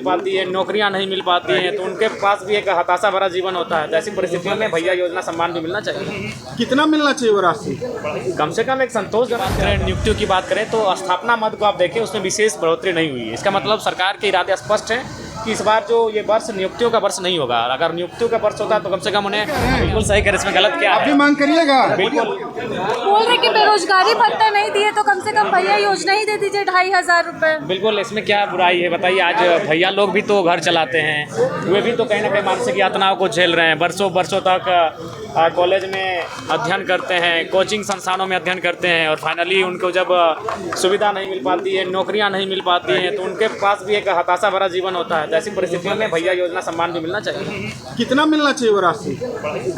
पाती है, नौकरियां नहीं मिल पाती हैं, तो उनके पास भी एक हताशा भरा जीवन होता है। तो ऐसी परिस्थितियों में भैया योजना सम्मान भी मिलना चाहिए। कितना मिलना चाहिए वो राशि? कम से कम एक संतोषजनक नियुक्तियों की बात करें तो स्थापना मद को आप देखें, उसमें विशेष बढ़ोतरी नहीं हुई है। इसका मतलब सरकार के इरादे स्पष्ट हैं कि इस बार जो ये वर्ष नियुक्तियों का वर्ष नहीं होगा। अगर नियुक्तियों का वर्ष होता तो कम से कम उन्हें बिल्कुल सही करे, इसमें गलत क्या आप भी है। मांग करिएगा। बिल्कुल बोल रहे कि बेरोजगारी भत्ता नहीं दिए तो कम से कम भैया योजना ही दे दीजिए 2500 रुपए। बिल्कुल, इसमें क्या बुराई है बताइए। आज भैया लोग भी तो घर चलाते हैं, वे भी तो कहीं ना कहीं मानसिक यातनाओं को झेल रहे हैं। बरसों बरसों तक कॉलेज में अध्ययन करते हैं, कोचिंग संस्थानों में अध्ययन करते हैं, और फाइनली उनको जब सुविधा नहीं मिल पाती है, नौकरियां नहीं मिल पाती हैं, तो उनके पास भी एक हताशा भरा जीवन होता है। तो ऐसी परिस्थितियों में भैया योजना सम्मान भी मिलना चाहिए। कितना मिलना चाहिए वो राशि?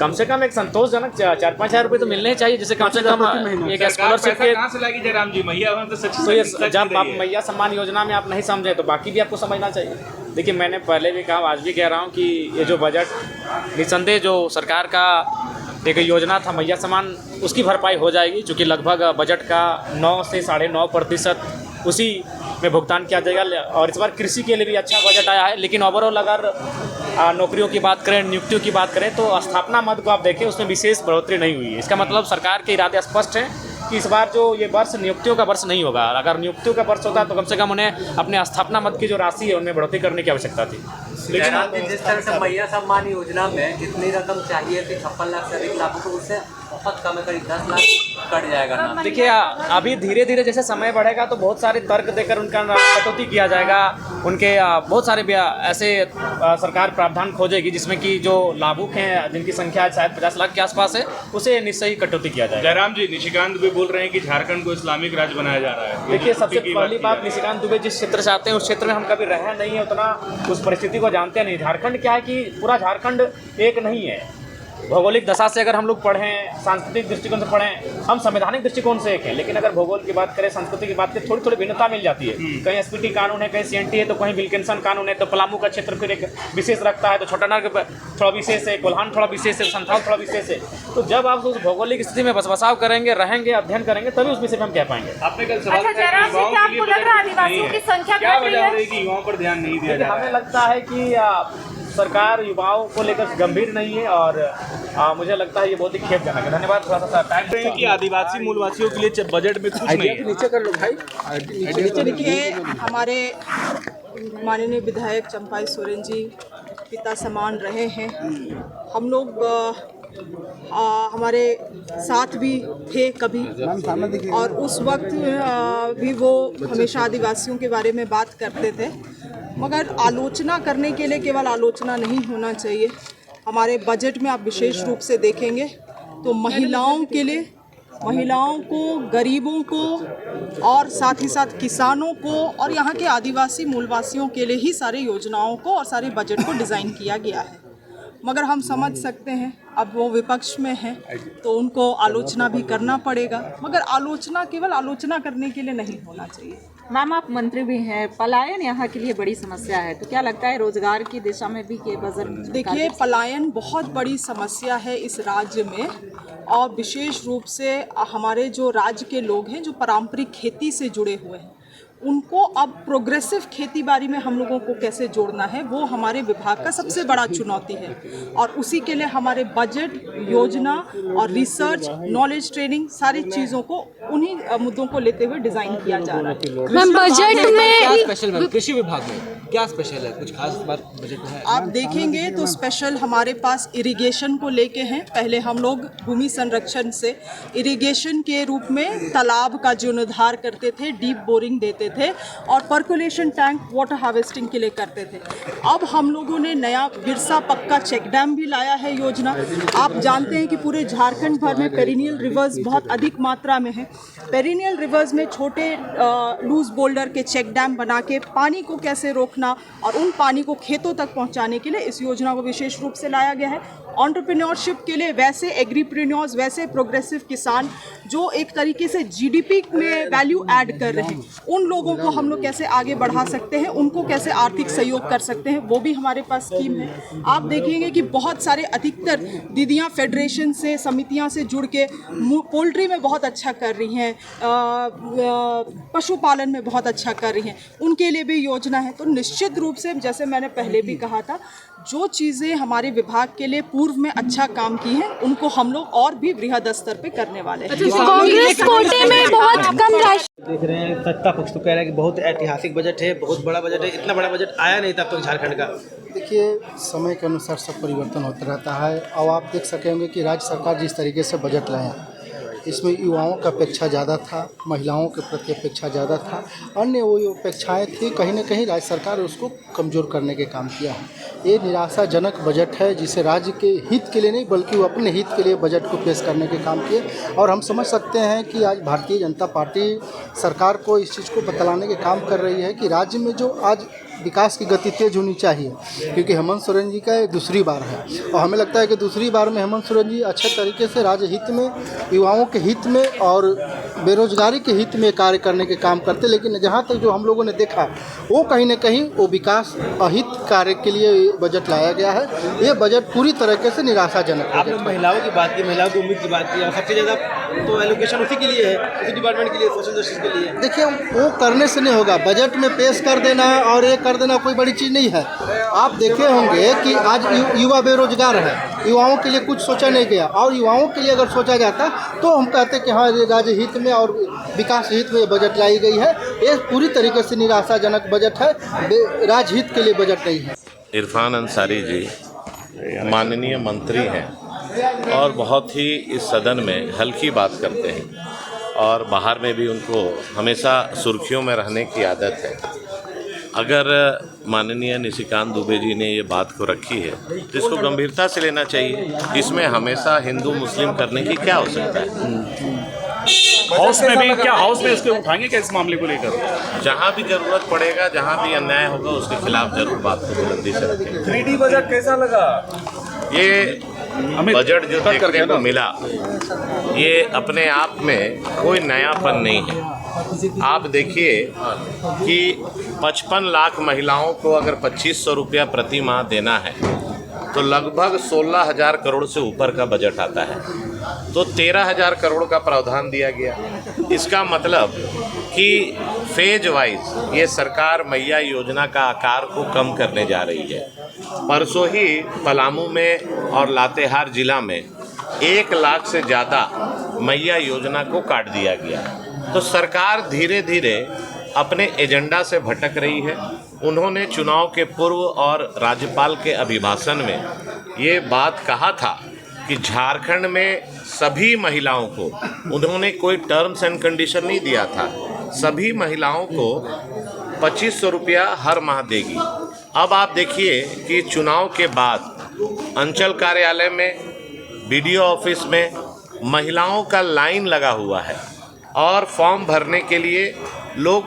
कम से कम एक संतोषजनक 4-5 हज़ार रुपये तो मिलने ही चाहिए, जिससे कम से कम एक स्कॉलरशिप के। कहाँ से लागी जयराम जी? मैया तो ये जब आप मैया सम्मान योजना में आप नहीं समझे तो बाकी भी आपको समझना चाहिए। देखिए, मैंने पहले भी कहा, आज भी कह रहा हूँ कि ये जो बजट निसंदेह जो सरकार का एक योजना था मैया सम्मान, उसकी भरपाई हो जाएगी, क्योंकि लगभग बजट का 9 से 9.5% उसी में भुगतान किया जाएगा। और इस बार कृषि के लिए भी अच्छा बजट आया है। लेकिन ओवरऑल अगर नौकरियों की बात करें, नियुक्तियों की बात करें, तो स्थापना मद को आप देखें, उसमें विशेष बढ़ोतरी नहीं हुई है। इसका मतलब सरकार के इरादे स्पष्ट हैं कि इस बार जो ये वर्ष नियुक्तियों का वर्ष नहीं होगा। अगर नियुक्तियों का वर्ष होता तो कम से कम उन्हें अपने स्थापना मद की जो राशि है उनमें बढ़ोतरी करने की आवश्यकता थी। लेकिन जिस तरह से मैया सम्मान योजना में जितनी रकम चाहिए थी 56 लाख से अधिक लाभुकों, उससे बहुत कम है, करीब 10 लाख कट जाएगा ना। देखिए, अभी धीरे धीरे जैसे समय बढ़ेगा तो बहुत सारे तर्क देकर उनका कटौती किया जाएगा। उनके बहुत सारे ऐसे सरकार प्रावधान खोजेगी जिसमें कि जो लाभुक हैं, जिनकी संख्या शायद 50 लाख के आसपास है, उसे निश्चय ही कटौती किया जाएगा। जयराम जी, निशिकांत दुबे बोल रहे हैं कि झारखंड को इस्लामिक राज्य बनाया जा रहा है। देखिए, सबसे पहली बात, निशिकांत दुबे जिस क्षेत्र से आते हैं उस क्षेत्र में हम कभी रहे नहीं है, उतना उस परिस्थिति को जानते नहीं। झारखंड क्या है कि पूरा झारखंड एक नहीं है। भौगोलिक दशा से अगर हम लोग पढ़ें, सांस्कृतिक दृष्टिकोण से पढ़ें, हम संवैधानिक दृष्टिकोण से एक हैं। लेकिन अगर भूगोल की बात करें, संस्कृति की बात करें, थोड़ी थोड़ी भिन्नता मिल जाती है। कहीं एसपीटी कानून है, कहीं सीएनटी है, तो कहीं विल्किंसन कानून है। तो पलामू का क्षेत्र फिर एक विशेष रखता है, तो छोटानागपुर थोड़ा विशेष है, कोल्हान थोड़ा विशेष है, संथाल थोड़ा विशेष है। तो जब आप उस भौगोलिक स्थिति में बसबसाव करेंगे, रहेंगे, अध्ययन करेंगे, तभी उस विषय में हम कह पाएंगे। आपने कल सवाल युवाओं पर ध्यान नहीं दिया जा रहा है? हमें लगता है कि सरकार युवाओं को लेकर गंभीर नहीं है, और मुझे लगता है ये बहुत ही खेदजनक है। धन्यवाद। थोड़ा सा टाइम कि आदिवासी मूलवासियों के लिए बजट में कुछ नहीं है। नीचे कर लो भाई। देखिए, हमारे माननीय विधायक चंपाई सोरेन जी पिता समान रहे हैं। हम लोग हमारे साथ भी थे कभी, और उस वक्त भी वो हमेशा आदिवासियों के बारे में बात करते थे। मगर आलोचना करने के लिए केवल आलोचना नहीं होना चाहिए। हमारे बजट में आप विशेष रूप से देखेंगे तो महिलाओं के लिए, महिलाओं को, गरीबों को, और साथ ही साथ किसानों को, और यहाँ के आदिवासी मूलवासियों के लिए ही सारी योजनाओं को और सारे बजट को डिज़ाइन किया गया है। मगर हम समझ सकते हैं, अब वो विपक्ष में हैं तो उनको आलोचना भी करना पड़ेगा। मगर आलोचना केवल आलोचना करने के लिए नहीं होना चाहिए। मैम, आप मंत्री भी हैं, पलायन यहाँ के लिए बड़ी समस्या है, तो क्या लगता है रोजगार की दिशा में भी के बजट? देखिए, पलायन बहुत बड़ी समस्या है इस राज्य में, और विशेष रूप से हमारे जो राज्य के लोग हैं जो पारंपरिक खेती से जुड़े हुए हैं, उनको अब प्रोग्रेसिव खेती बाड़ी में हम लोगों को कैसे जोड़ना है, वो हमारे विभाग का सबसे बड़ा चुनौती है। और उसी के लिए हमारे बजट, योजना और रिसर्च, नॉलेज ट्रेनिंग, सारी चीज़ों को उन्हीं मुद्दों को लेते हुए डिज़ाइन किया जा रहा है। मैम, बजट में स्पेशल कृषि विभाग में क्या स्पेशल है? कुछ खास बात बजट में है? आप देखेंगे तो स्पेशल हमारे पास इरिगेशन को लेके हैं। पहले हम लोग भूमि संरक्षण से इरिगेशन के रूप में तालाब का जीर्णोद्धार करते थे, डीप बोरिंग देते थे, और पर्कुलेशन टैंक वाटर हार्वेस्टिंग के लिए करते थे। अब हम लोगों ने नया बिरसा पक्का चेक डैम भी लाया है योजना। आप जानते हैं कि पूरे झारखंड भर में पेरिनियल रिवर्स बहुत अधिक मात्रा में है। पेरिनियल रिवर्स में छोटे लूज बोल्डर के चेक डैम बना के पानी को कैसे रोकना और उन पानी को खेतों तक पहुंचाने के लिए इस योजना को विशेष रूप से लाया गया है। एंटरप्रेन्योरशिप के लिए वैसे एग्रीप्रेन्योर्स, वैसे प्रोग्रेसिव किसान जो एक तरीके से जीडीपी में वैल्यू ऐड कर रहे हैं, उन लोगों को हम लोग कैसे आगे बढ़ा सकते हैं, उनको कैसे आर्थिक सहयोग कर सकते हैं, वो भी हमारे पास स्कीम है। आप देखेंगे कि बहुत सारे अधिकतर दीदियाँ फेडरेशन से, समितियाँ से जुड़ के पोल्ट्री में बहुत अच्छा कर रही हैं, पशुपालन में बहुत अच्छा कर रही हैं, उनके लिए भी योजना है। तो निश्चित रूप से जैसे मैंने पहले भी कहा था, जो चीज़ें हमारे विभाग के लिए पूर्व में अच्छा काम की हैं, उनको हम लोग और भी वृहद स्तर पे करने वाले हैं। कांग्रेस कोटे में बहुत कम राशि देख रहे हैं, सत्ता पक्ष तो कह रहा है कि बहुत ऐतिहासिक बजट है, बहुत बड़ा बजट है, इतना बड़ा बजट आया नहीं था अब तक झारखंड का। देखिए, समय के अनुसार सब परिवर्तन होता रहता है और आप देख सकेंगे कि राज्य सरकार जिस तरीके से बजट लाया, इसमें युवाओं का अपेक्षा ज़्यादा था, महिलाओं के प्रति अपेक्षा ज़्यादा था, अन्य वो अपेक्षाएं थी, कहीं ना कहीं राज्य सरकार उसको कमज़ोर करने के काम किया है। ये निराशाजनक बजट है, जिसे राज्य के हित के लिए नहीं बल्कि वो अपने हित के लिए बजट को पेश करने के काम किए। और हम समझ सकते हैं कि आज भारतीय जनता पार्टी सरकार को इस चीज़ को बतलाने के काम कर रही है कि राज्य में जो आज विकास की गति तेज होनी चाहिए, क्योंकि हेमंत सोरेन जी का ये दूसरी बार है और हमें लगता है कि दूसरी बार में हेमंत सोरेन जी अच्छे तरीके से राज्य हित में, युवाओं के हित में और बेरोजगारी के हित में कार्य करने के काम करते। लेकिन जहाँ तक जो हम लोगों ने देखा, वो कहीं ना कहीं वो विकास अहित कार्य के लिए बजट लाया गया है। ये बजट पूरी तरीके से निराशाजनक है। आपने महिलाओं की बात की, महिलाओं की उम्मीद की बात की और सबसे ज़्यादा तो एलोकेशन उसी के लिए है, उसी डिपार्टमेंट के लिए, सोशल जस्टिस के लिए। देखिए, वो करने से नहीं होगा, बजट में पेश कर देना और ये कर देना कोई बड़ी चीज़ नहीं है। आप देखे होंगे कि आज युवा बेरोजगार है, युवाओं के लिए कुछ सोचा नहीं गया, और युवाओं के लिए अगर सोचा जाता तो हम कहते कि हाँ, राज्य हित में और विकास हित में बजट लाई गई है। ये पूरी तरीके से निराशाजनक बजट है, राज्य हित के लिए बजट नहीं है। इरफान अंसारी जी माननीय मंत्री हैं और बहुत ही इस सदन में हल्की बात करते हैं और बाहर में भी उनको हमेशा सुर्खियों में रहने की आदत है। अगर माननीय निशिकांत दुबे जी ने ये बात को रखी है तो इसको गंभीरता से लेना चाहिए। इसमें हमेशा हिंदू मुस्लिम करने की क्या हो सकता है? हाउस में भी क्या, हाउस में इसके उठाएंगे क्या इस मामले को लेकर? जहाँ भी जरूरत पड़ेगा, जहाँ भी अन्याय होगा, उसके खिलाफ जरूर बात को बुलंदी से रखेंगे। 3D बजट कैसा लगा? ये बजट जो देखने को मिला, ये अपने आप में कोई नयापन नहीं है। आप देखिए कि 55 लाख महिलाओं को अगर 2500 रुपया प्रति माह देना है तो लगभग 16,000 करोड़ से ऊपर का बजट आता है। तो 13,000 करोड़ का प्रावधान दिया गया। इसका मतलब कि फेज वाइज ये सरकार मैया योजना का आकार को कम करने जा रही है। परसों ही पलामू में और लातेहार जिला में 1 लाख से ज़्यादा मैया योजना को काट दिया गया। तो सरकार धीरे धीरे अपने एजेंडा से भटक रही है। उन्होंने चुनाव के पूर्व और राज्यपाल के अभिभाषण में ये बात कहा था कि झारखंड में सभी महिलाओं को, उन्होंने कोई टर्म्स एंड कंडीशन नहीं दिया था, सभी महिलाओं को 2500 रुपया हर माह देगी। अब आप देखिए कि चुनाव के बाद अंचल कार्यालय में, बीडीओ ऑफिस में महिलाओं का लाइन लगा हुआ है और फॉर्म भरने के लिए लोग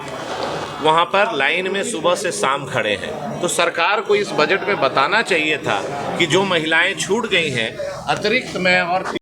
वहाँ पर लाइन में सुबह से शाम खड़े हैं। तो सरकार को इस बजट में बताना चाहिए था कि जो महिलाएं छूट गई हैं, अतिरिक्त में और